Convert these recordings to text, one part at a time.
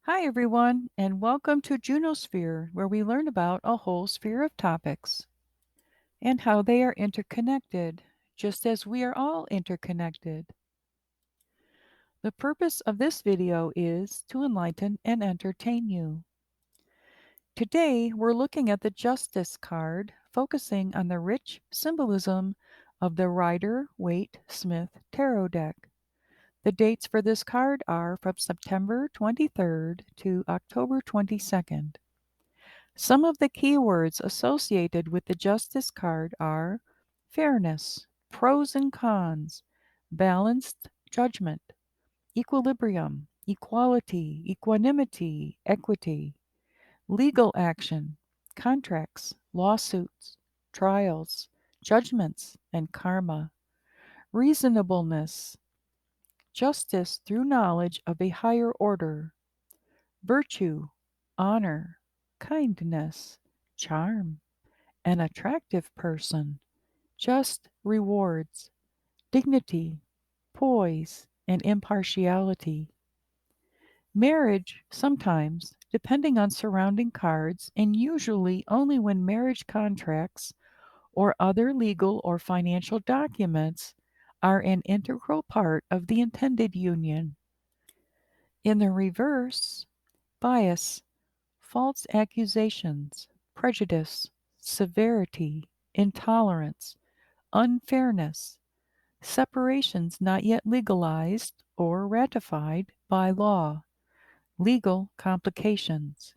Hi, everyone, and welcome to Juno Sphere, where we learn about a whole sphere of topics and how they are interconnected, just as we are all interconnected. The purpose of this video is to enlighten and entertain you. Today, we're looking at the Justice card, focusing on the rich symbolism of the Rider Waite Smith Tarot deck. The dates for this card are from September 23rd to October 22nd. Some of the keywords associated with the Justice card are fairness, pros and cons, balanced judgment, equilibrium, equality, equanimity, equity, legal action, contracts, lawsuits, trials, judgments, and karma, reasonableness, justice through knowledge of a higher order, virtue, honor, kindness, charm, an attractive person, just rewards, dignity, poise, and impartiality. Marriage, sometimes, depending on surrounding cards, and usually only when marriage contracts or other legal or financial documents are an integral part of the intended union. In the reverse, bias, false accusations, prejudice, severity, intolerance, unfairness, separations not yet legalized or ratified by law, legal complications,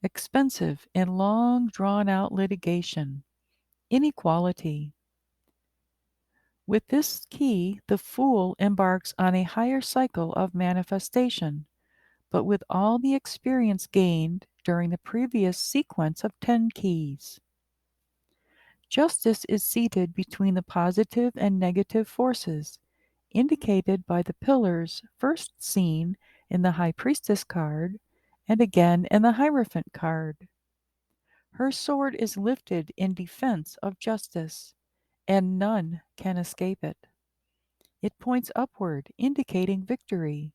expensive and long drawn out litigation, inequality. With this key, the Fool embarks on a higher cycle of manifestation, but with all the experience gained during the previous sequence of 10 keys. Justice is seated between the positive and negative forces, indicated by the pillars first seen in the High Priestess card and again in the Hierophant card. Her sword is lifted in defense of justice, and none can escape it. It points upward, indicating victory,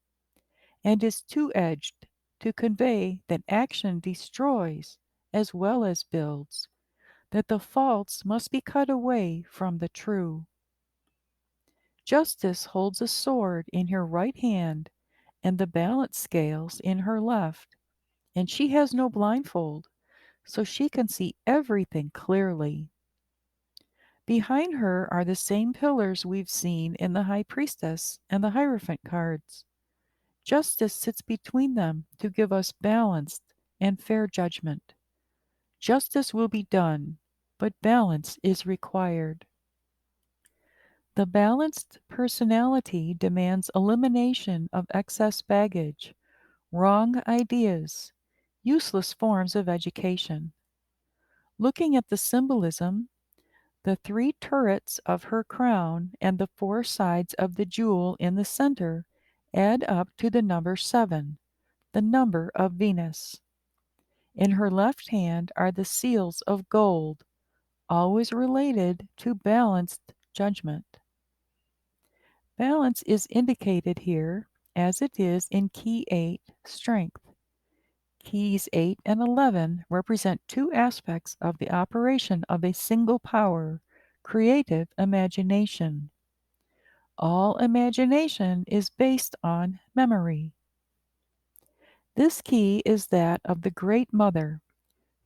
and is two-edged to convey that action destroys as well as builds, that the false must be cut away from the true. Justice holds a sword in her right hand and the balance scales in her left, and she has no blindfold, so she can see everything clearly. Behind her are the same pillars we've seen in the High Priestess and the Hierophant cards. Justice sits between them to give us balanced and fair judgment. Justice will be done, but balance is required. The balanced personality demands elimination of excess baggage, wrong ideas, useless forms of education. Looking at the symbolism, the three turrets of her crown and the four sides of the jewel in the center add up to the number 7, the number of Venus. In her left hand are the seals of gold, always related to balanced judgment. Balance is indicated here as it is in Key 8, Strength. Keys 8 and 11 represent two aspects of the operation of a single power, creative imagination. All imagination is based on memory. This key is that of the Great Mother,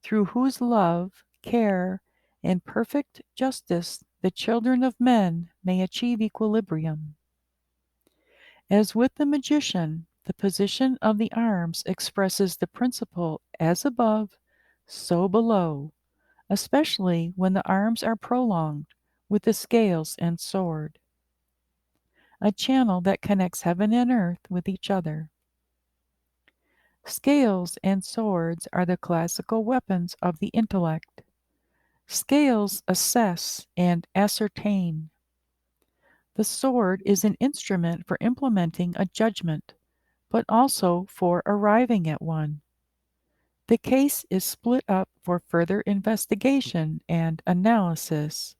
through whose love, care, and perfect justice the children of men may achieve equilibrium. As with the magician, the position of the arms expresses the principle as above, so below, especially when the arms are prolonged with the scales and sword, a channel that connects heaven and earth with each other. Scales and swords are the classical weapons of the intellect. Scales assess and ascertain. The sword is an instrument for implementing a judgment, but also for arriving at one. The case is split up for further investigation and analysis.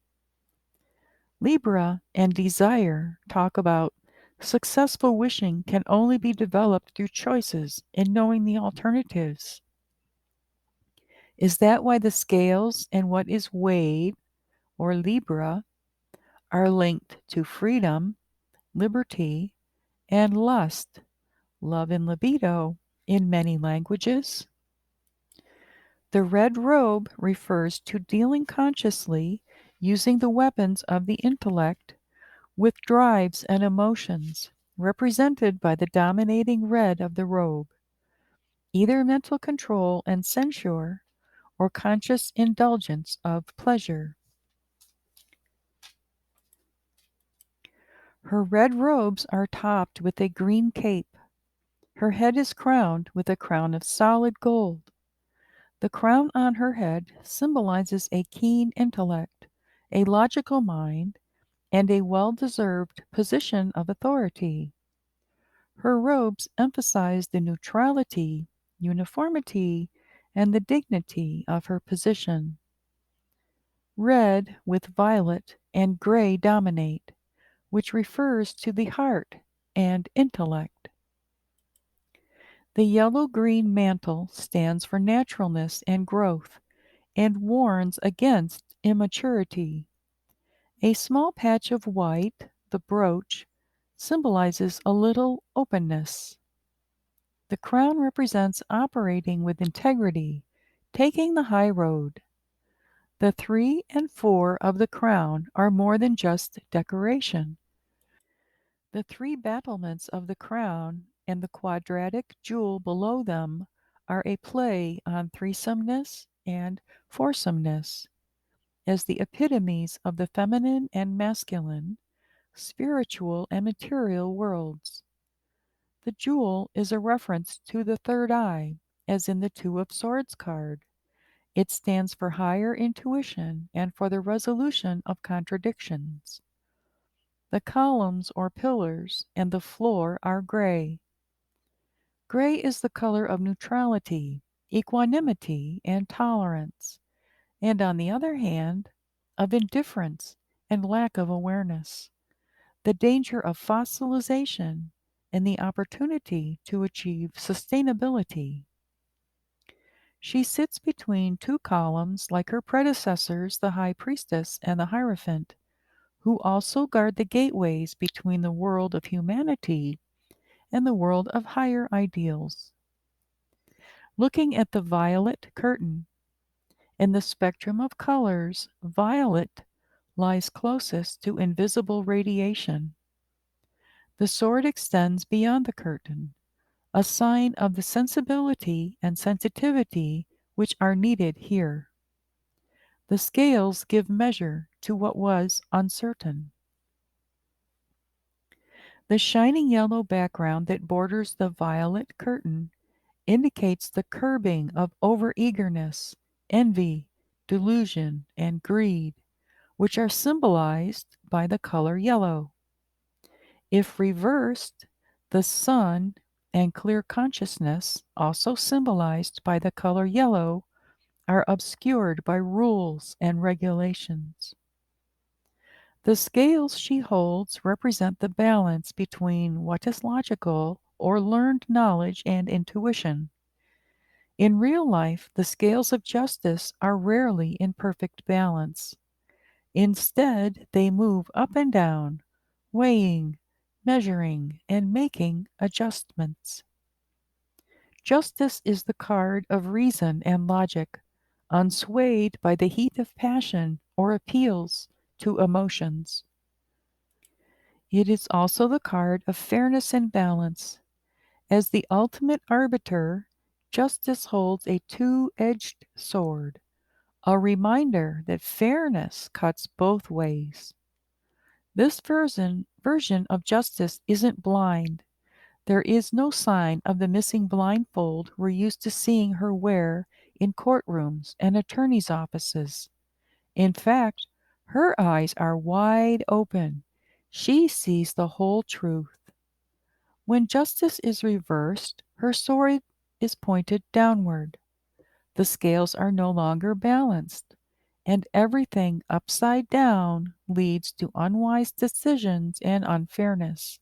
Libra and Desire talk about Successful wishing can only be developed through choices and knowing the alternatives. Is that why the scales and what is weighed, or Libra, are linked to freedom, liberty, and lust, love and libido in many languages? The red robe refers to dealing consciously, using the weapons of the intellect, with drives and emotions, represented by the dominating red of the robe, either mental control and censure or conscious indulgence of pleasure. Her red robes are topped with a green cape. Her head is crowned with a crown of solid gold. The crown on her head symbolizes a keen intellect, a logical mind, and a well-deserved position of authority. Her robes emphasize the neutrality, uniformity, and the dignity of her position. Red with violet and gray dominate, which refers to the heart and intellect. The yellow-green mantle stands for naturalness and growth and warns against immaturity. A small patch of white, the brooch, symbolizes a little openness. The crown represents operating with integrity, taking the high road. The 3 and 4 of the crown are more than just decoration. The 3 battlements of the crown and the quadratic jewel below them are a play on threesomeness and foursomeness as the epitomes of the feminine and masculine, spiritual and material worlds. The jewel is a reference to the third eye, as in the Two of Swords card. It stands for higher intuition and for the resolution of contradictions. The columns or pillars and the floor are gray. Gray is the color of neutrality, equanimity, and tolerance, and on the other hand, of indifference and lack of awareness, the danger of fossilization, and the opportunity to achieve sustainability. She sits between 2 columns like her predecessors, the High Priestess and the Hierophant, who also guard the gateways between the world of humanity and the world of higher ideals. Looking at the violet curtain, in the spectrum of colors, violet lies closest to invisible radiation. The sword extends beyond the curtain, a sign of the sensibility and sensitivity which are needed here. The scales give measure to what was uncertain. The shining yellow background that borders the violet curtain indicates the curbing of overeagerness, envy, delusion, and greed, which are symbolized by the color yellow. If reversed, the sun and clear consciousness, also symbolized by the color yellow, are obscured by rules and regulations. The scales she holds represent the balance between what is logical or learned knowledge and intuition. In real life, the scales of justice are rarely in perfect balance. Instead, they move up and down, weighing, measuring, and making adjustments. Justice is the card of reason and logic, unswayed by the heat of passion or appeals to emotions. It is also the card of fairness and balance. As the ultimate arbiter, justice holds a two-edged sword, a reminder that fairness cuts both ways. This version of justice isn't blind. There is no sign of the missing blindfold we're used to seeing her wear in courtrooms and attorneys' offices. In fact, her eyes are wide open. She sees the whole truth. When justice is reversed, her sword is pointed downward. The scales are no longer balanced, and everything upside down leads to unwise decisions and unfairness.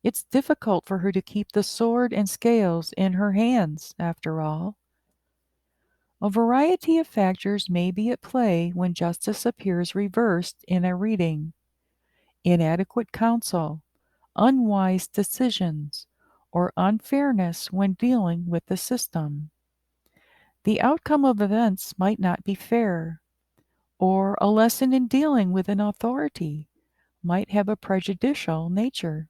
It's difficult for her to keep the sword and scales in her hands, after all. A variety of factors may be at play when justice appears reversed in a reading: inadequate counsel, unwise decisions, or unfairness when dealing with the system. The outcome of events might not be fair, or a lesson in dealing with an authority might have a prejudicial nature.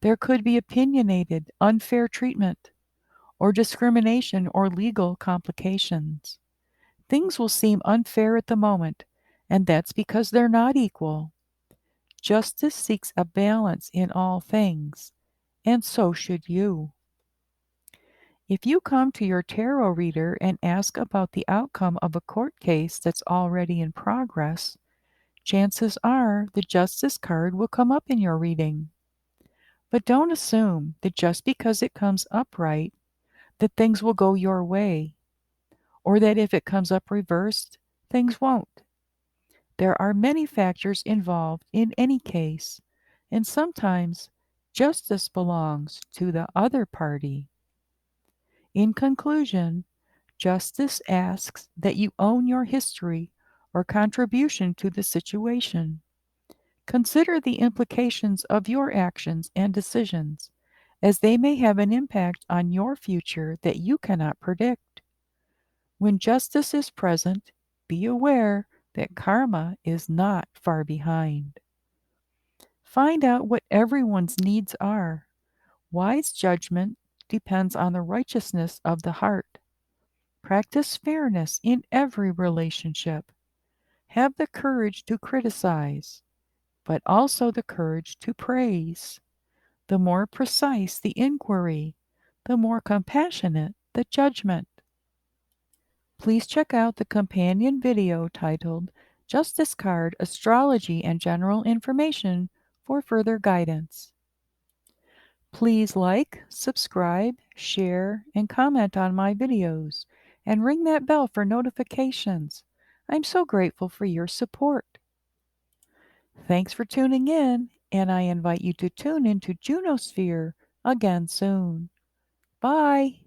There could be opinionated, unfair treatment, or discrimination or legal complications. Things will seem unfair at the moment, and that's because they're not equal. Justice seeks a balance in all things, and so should you. If you come to your tarot reader and ask about the outcome of a court case that's already in progress, chances are the Justice card will come up in your reading. But don't assume that just because it comes up right, that things will go your way, or that if it comes up reversed, things won't. There are many factors involved in any case, and sometimes justice belongs to the other party. In conclusion, justice asks that you own your history or contribution to the situation. Consider the implications of your actions and decisions, as they may have an impact on your future that you cannot predict. When justice is present, be aware that karma is not far behind. Find out what everyone's needs are. Wise judgment depends on the righteousness of the heart. Practice fairness in every relationship. Have the courage to criticize, but also the courage to praise. The more precise the inquiry, the more compassionate the judgment. Please check out the companion video titled Justice Card, Astrology and General Information for further guidance. Please like, subscribe, share, and comment on my videos, and ring that bell for notifications. I'm so grateful for your support. Thanks for tuning in, and I invite you to tune into Juno Sphere again soon. Bye.